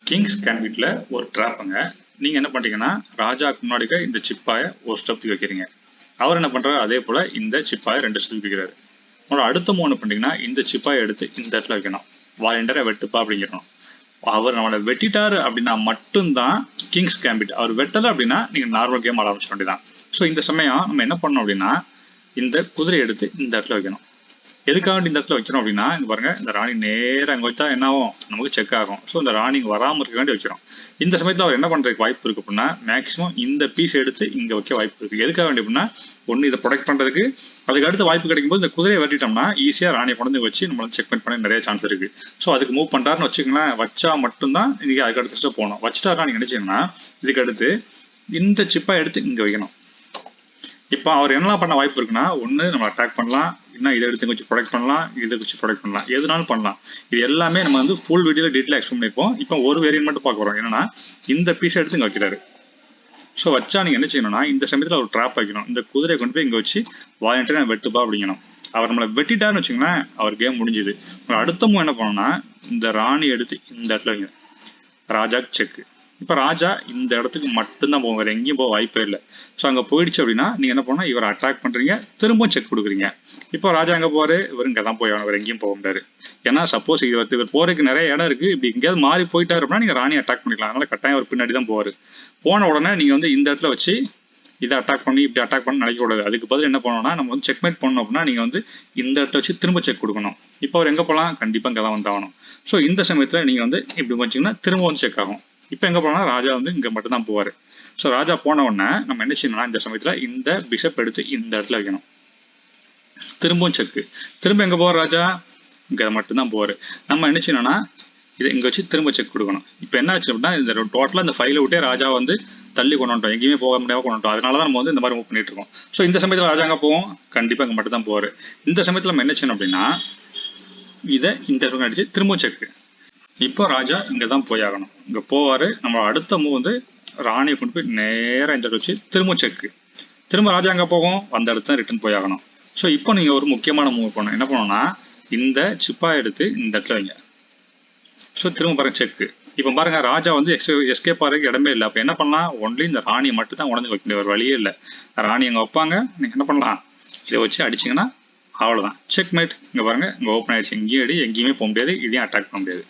Kings கேம்பிட்ல ஒரு ட்ராப்புங்க. நீங்கள் என்ன பண்ணுறீங்கன்னா ராஜாவுக்கு முன்னாடிக்க இந்த சிப்பாயை ஒரு ஸ்டெப்க்கு வைக்கிறீங்க. அவர் என்ன பண்ணுறாரு அதே போல் இந்த சிப்பாயை 2 ஸ்டெப் வைக்கிறாரு. உங்களோட அடுத்த மூவ் என்ன பண்ணுறீங்கன்னா இந்த சிப்பாயை எடுத்து இந்த இடத்துல வைக்கணும். வாலண்டியராக வெட்டுப்பா அப்படிங்கிறோம். அவர் நம்மளை வெட்டிட்டாரு அப்படின்னா மட்டும்தான் கிங்ஸ் கேம்பிட். அவர் வெட்டலை அப்படின்னா நீங்கள் நார்மல் கேம் ஆட ஆரம்பிச்சிட வேண்டியதான். ஸோ இந்த சமயம் நம்ம என்ன பண்ணோம் அப்படின்னா இந்த குதிரையை எடுத்து இந்த இடத்துல வைக்கணும். எதுக்காக இந்த இடத்துல வைக்கிறோம் அப்படின்னா இங்க பாருங்க, இந்த ராணி நேரம் அங்கே வச்சா என்ன ஆகும், நமக்கு செக் ஆகும். ஸோ இந்த ராணி இங்கே வராமல் இருக்க வேண்டி வைக்கிறோம். இந்த சமயத்தில் அவர் என்ன பண்ணுறதுக்கு வாய்ப்பு இருக்குது அப்படின்னா மேக்ஸிமம் இந்த பீஸ் எடுத்து இங்கே வைக்க வாய்ப்பு இருக்குது. எதுக்காக வேண்டி அப்படின்னா ஒன்று இதை ப்ரொடெக்ட் பண்ணுறதுக்கு, அதுக்கு அடுத்து வாய்ப்பு கிடைக்கும்போது இந்த குதிரையை வெட்டிட்டோம்னா ஈஸியாக ராணியை கொண்டு வச்சு நம்ம வந்து செக்மெண்ட் பண்ண நிறைய சான்ஸ் இருக்குது. ஸோ அதுக்கு மூவ் பண்ணுறாருன்னு வச்சுக்கோங்களேன், வச்சா மட்டும்தான் நீங்கள் அதுக்கு அடுத்து போகணும். வச்சுட்டாரா நீங்கள் நினைச்சீங்கன்னா இதுக்கு அடுத்து இந்த சிப்பை எடுத்து இங்கே வைக்கணும். இப்போ அவர் என்னெல்லாம் பண்ண வாய்ப்பு இருக்குன்னா ஒன்று நம்ம அட்டாக் பண்ணலாம், இன்னும் இதை எடுத்து வச்சு ப்ரொடெக்ட் பண்ணலாம், இதை வச்சு ப்ரொடெக்ட் பண்ணலாம், எதுனாலும் பண்ணலாம். இது எல்லாமே நம்ம வந்து ஃபுல் வீடியோவில் டீட்டெயிலாக எக்ஸ்பிளைன் பண்ணிப்போம். இப்போ ஒரு வேரியன்ட் மட்டும் பார்க்க போகிறோம். என்னன்னா இந்த பீஸை எடுத்து இங்கே வைக்கிறாரு. ஸோ வச்சா நீங்கள் என்ன செய்யணும்னா இந்த சமயத்தில் ஒரு ட்ராப் வைக்கணும். இந்த குதிரையை கொண்டு போய் இங்கே வச்சு வாலண்டியராக நான் வெட்டுப்பா அப்படிங்கணும். அவர் நம்மளை வெட்டிட்டாருன்னு வச்சுங்களேன், அவர் கேம் முடிஞ்சுது. அடுத்த மூவ் என்ன பண்ணணும்னா இந்த ராணி எடுத்து இந்த இடத்துல வைங்க. ராஜா செக்கு. இப்போ ராஜா இந்த இடத்துக்கு மட்டும்தான் போகும், வேறு எங்கேயும் போக வாய்ப்பே இல்லை. ஸோ அங்கே போயிடுச்சு அப்படின்னா நீங்கள் என்ன பண்ணால் இவரை அட்டாக் பண்ணுறீங்க, திரும்பவும் செக் கொடுக்குறீங்க. இப்போ ராஜா அங்கே போவார், இவர் இங்கே தான் போய் வேறு எங்கேயும் போக முடியாது. ஏன்னா சப்போஸ் இவர் போகிறதுக்கு நிறைய இடம் இருக்குது, இப்படி எங்கேயாவது மாறி போயிட்டாரு அப்படின்னா நீங்கள் ராணி அட்டாக் பண்ணிக்கலாம். அதனால் கட்டாயம் ஒரு பின்னாடி தான் போவார். போன உடனே நீங்கள் வந்து இந்த இடத்துல வச்சு இதை அட்டாக் பண்ணி இப்படி அட்டாக் பண்ணி நினைக்கக்கூடாது. அதுக்கு பதில் என்ன பண்ணணும்னா நம்ம வந்து செக்மேட் பண்ணணும் அப்படின்னா நீங்கள் வந்து இந்த இடத்துல வச்சு திரும்ப செக் கொடுக்கணும். இப்போ அவர் எங்கே போகலாம், கண்டிப்பாக இங்கே தான் வந்தாகணும். ஸோ இந்த சமயத்தில் நீங்கள் வந்து இப்படி வச்சிங்கன்னா திரும்ப வந்து செக் ஆகும். இப்போ எங்கே போனால் ராஜா வந்து இங்கே மட்டும் தான் போவார். ஸோ ராஜா போன உடனே நம்ம என்ன செய்யணும்னா இந்த சமயத்தில் இந்த பிஷப் எடுத்து இந்த இடத்துல வைக்கணும். திரும்பவும் செக்கு. திரும்ப எங்கே போவார் ராஜா, இங்கே மட்டும்தான் போவார். நம்ம என்ன செய்யணும்னா இதை இங்கே வச்சு திரும்ப செக் கொடுக்கணும். இப்போ என்ன ஆச்சு அப்படின்னா இந்த டோட்டலாக இந்த ஃபைலை விட்டே ராஜா வந்து தள்ளி கொண்டு வந்துட்டோம், எங்கேயுமே போக முடியாமல் கொண்டு வந்துட்டோம். அதனால தான் நம்ம வந்து இந்த மாதிரி மூவ் பண்ணிட்டு இருக்கோம். ஸோ இந்த சமயத்தில் ராஜா அங்கே போவோம், கண்டிப்பாக இங்கே மட்டும் தான் போவார். இந்த சமயத்தில் நம்ம என்ன செய்யணும் அப்படின்னா இதை இந்த இடத்துல அடிச்சு திரும்ப செக்கு. இப்போ ராஜா இங்கே தான் போயாகணும், இங்கே போவார். நம்ம அடுத்த மூவ் வந்து ராணியை கொண்டு போய் நேராக இந்த இடத்துல வச்சு திரும்ப செக்கு. திரும்ப ராஜா அங்கே போகும், அந்த இடத்துல ரிட்டர்ன் போயாகணும். ஸோ இப்போ நீங்கள் ஒரு முக்கியமான மூவ் பண்ணணும். என்ன பண்ணணும்னா இந்த சிப்பா எடுத்து இந்த இடத்துல வைங்க. ஸோ திரும்ப பாருங்க செக்கு. இப்போ பாருங்க ராஜா வந்து எஸ்கேப் ஆகிறதுக்கு இடமே இல்லை. அப்போ என்ன பண்ணலாம், ஒன்லி இந்த ராணியை மட்டும் தான் உடஞ்சி வைக்க ஒரு வழியே இல்லை. ராணி அங்கே வைப்பாங்க, நீங்கள் என்ன பண்ணலாம் இதை வச்சு அடிச்சிங்கன்னா அவ்வளோதான் செக் மேட். இங்கே பாருங்க இங்கே ஓப்பன் ஆகிடுச்சு, எங்கேயும் எங்கேயுமே போக முடியாது, இதையும் அட்டாக் பண்ண முடியாது.